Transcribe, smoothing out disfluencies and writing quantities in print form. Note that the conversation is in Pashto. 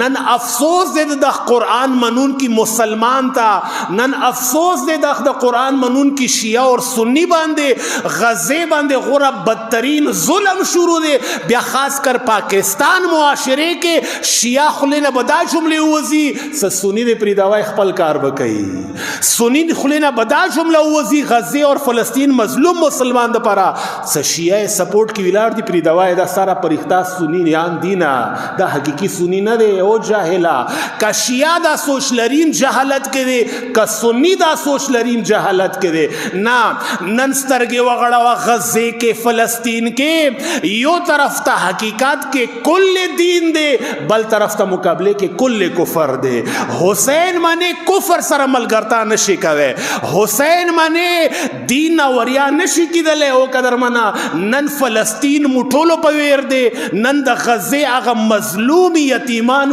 نن افسوس دے د قرآن منون کی مسلمان تا، نن افسوس دے د قرآن منون کی شیعہ اور سنی باندے غزے باندے غورا بدترین ظلم شروع دے. بیا خاص کر پاکستان معاشرے کے شیعہ خلینا بدا جملے وزی سنی دے پری دوائی خپل کار بکئی، سنی خلینا بدا جملہ وزی غزے اور فلسطین مظلوم مسلمان دا پارا شیعہ سپورٹ کی ویلار دی پری دوائی دا سارا پریختہ سنی نیان دینا دا حقیقی سنی نہ دے او جاہلا. کا شیعہ دا سوچ لرین جہالت کے دے، کا سنی دا سوچ لرین جہالت کے دے نا. ننسترگے وغڑا و غزے کے فلسطین کے یو طرف تا حقیقت کے کل دین دے، بل طرف تا مقابلے کے کل کفر دے. حسین مانے کفر سر عمل کرتا نشی کوے، حسین مانے دین وریا نشی کی دلے او قدر منا. نن فلسطین مٹھولو پویر دے، نن دا غزے آغا مظلوم یتیمان